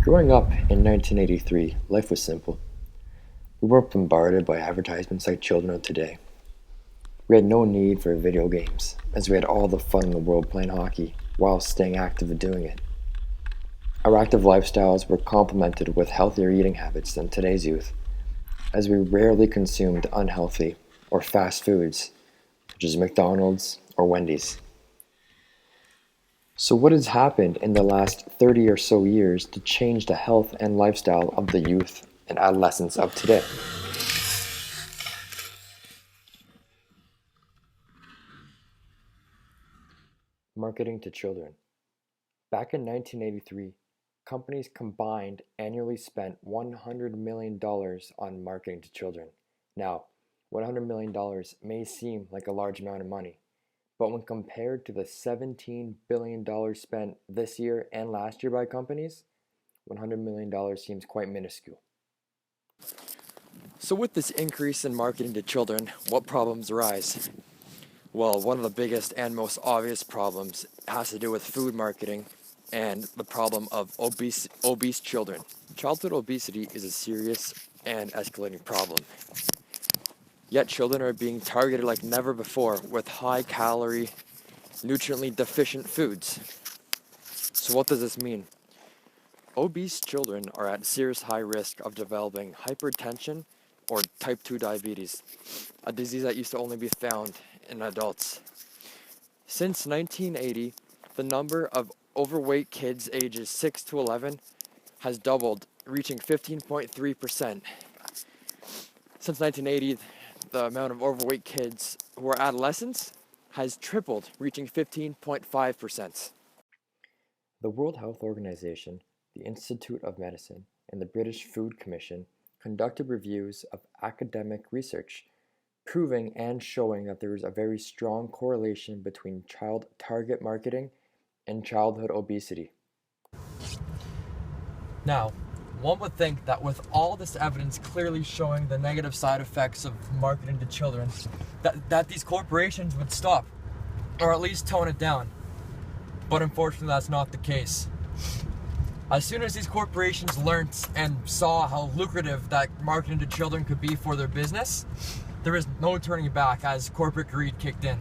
Growing up in 1983, life was simple. We weren't bombarded by advertisements like children of today. We had no need for video games, as we had all the fun in the world playing hockey while staying active and doing it. Our active lifestyles were complemented with healthier eating habits than today's youth, as we rarely consumed unhealthy or fast foods, such as McDonald's or Wendy's. So, what has happened in the last 30 or so years to change the health and lifestyle of the youth and adolescents of today? Marketing to children. Back in 1983, companies combined annually spent $100 million on marketing to children. Now, $100 million may seem like a large amount of money, but when compared to the $17 billion spent this year and last year by companies, $100 million seems quite minuscule. So, with this increase in marketing to children, what problems arise? Well, one of the biggest and most obvious problems has to do with food marketing and the problem of obese children. Childhood obesity is a serious and escalating problem. Yet children are being targeted like never before with high calorie, nutriently deficient foods. So what does this mean? Obese children are at serious high risk of developing hypertension or type 2 diabetes, a disease that used to only be found in adults. Since 1980, the number of overweight kids ages 6 to 11 has doubled, reaching 15.3%. Since 1980, the amount of overweight kids who are adolescents has tripled, reaching 15.5%. The World Health Organization, the Institute of Medicine, and the British Food Commission conducted reviews of academic research proving and showing that there is a very strong correlation between child target marketing and childhood obesity. Now, one would think that with all this evidence clearly showing the negative side effects of marketing to children, that these corporations would stop, or at least tone it down. But unfortunately, that's not the case. As soon as these corporations learnt and saw how lucrative that marketing to children could be for their business, there is no turning back as corporate greed kicked in.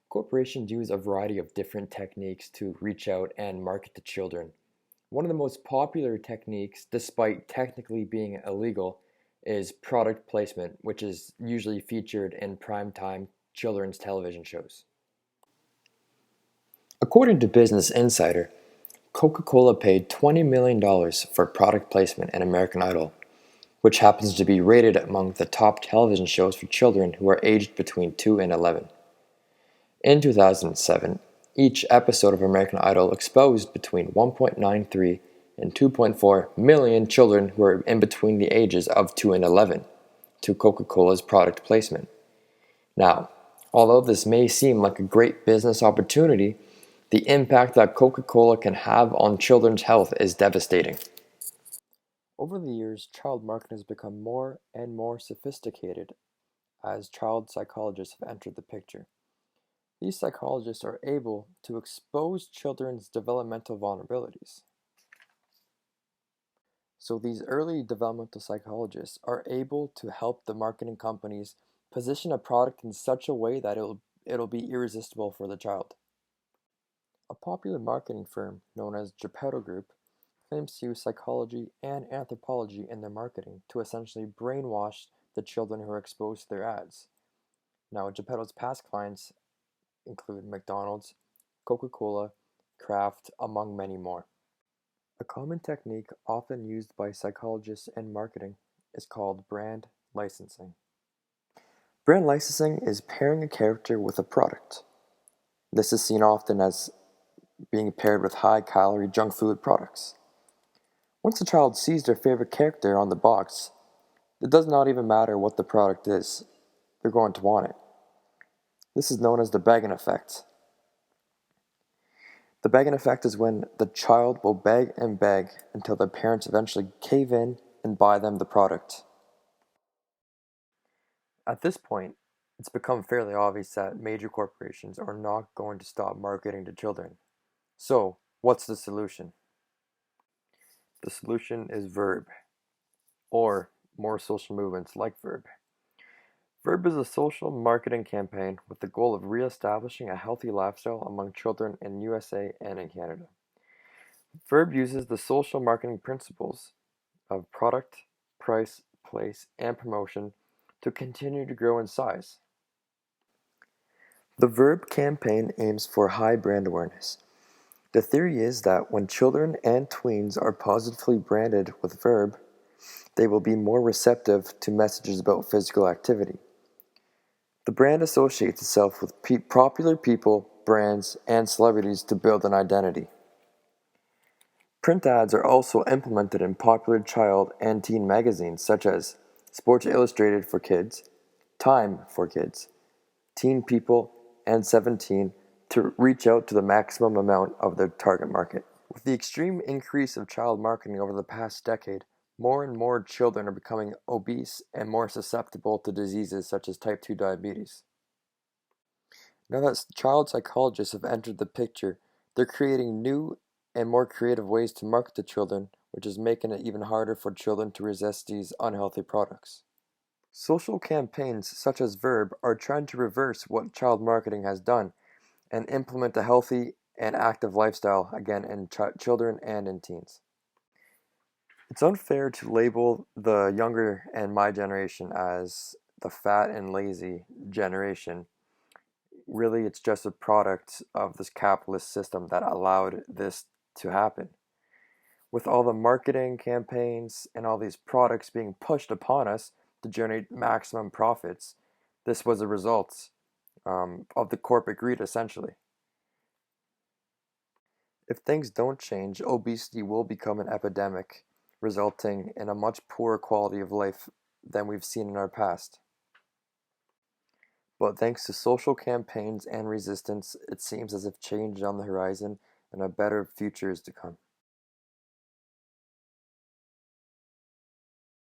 Corporations use a variety of different techniques to reach out and market to children. One of the most popular techniques, despite technically being illegal, is product placement, which is usually featured in primetime children's television shows. According to Business Insider, Coca-Cola paid $20 million for product placement in American Idol, which happens to be rated among the top television shows for children who are aged between 2 and 11. In 2007, each episode of American Idol exposed between 1.93 and 2.4 million children who are in between the ages of 2 and 11 to Coca-Cola's product placement. Now, although this may seem like a great business opportunity, the impact that Coca-Cola can have on children's health is devastating. Over the years, child marketing has become more and more sophisticated as child psychologists have entered the picture. These psychologists are able to expose children's developmental vulnerabilities. So these early developmental psychologists are able to help the marketing companies position a product in such a way that it'll be irresistible for the child. A popular marketing firm known as Geppetto Group claims to use psychology and anthropology in their marketing to essentially brainwash the children who are exposed to their ads. Now, Geppetto's past clients include McDonald's, Coca-Cola, Kraft, among many more. A common technique often used by psychologists in marketing is called brand licensing. Brand licensing is pairing a character with a product. This is seen often as being paired with high-calorie junk food products. Once a child sees their favorite character on the box, it does not even matter what the product is, they're going to want it. This is known as the begging effect. The begging effect is when the child will beg and beg until the parents eventually cave in and buy them the product. At this point, it's become fairly obvious that major corporations are not going to stop marketing to children. So, what's the solution? The solution is Verb, or more social movements like Verb. Verb is a social marketing campaign with the goal of re-establishing a healthy lifestyle among children in USA and in Canada. Verb uses the social marketing principles of product, price, place, and promotion to continue to grow in size. The Verb campaign aims for high brand awareness. The theory is that when children and tweens are positively branded with Verb, they will be more receptive to messages about physical activity. The brand associates itself with popular people, brands, and celebrities to build an identity. Print ads are also implemented in popular child and teen magazines such as Sports Illustrated for Kids, Time for Kids, Teen People, and 17 to reach out to the maximum amount of their target market. With the extreme increase of child marketing over the past decade, more and more children are becoming obese and more susceptible to diseases such as type 2 diabetes. Now that child psychologists have entered the picture, they're creating new and more creative ways to market to children, which is making it even harder for children to resist these unhealthy products. Social campaigns such as Verb are trying to reverse what child marketing has done and implement a healthy and active lifestyle again in children and in teens. It's unfair to label the younger and my generation as the fat and lazy generation. Really, it's just a product of this capitalist system that allowed this to happen. With all the marketing campaigns and all these products being pushed upon us to generate maximum profits, this was a result of the corporate greed essentially. If things don't change, obesity will become an epidemic, resulting in a much poorer quality of life than we've seen in our past. But thanks to social campaigns and resistance, it seems as if change is on the horizon and a better future is to come.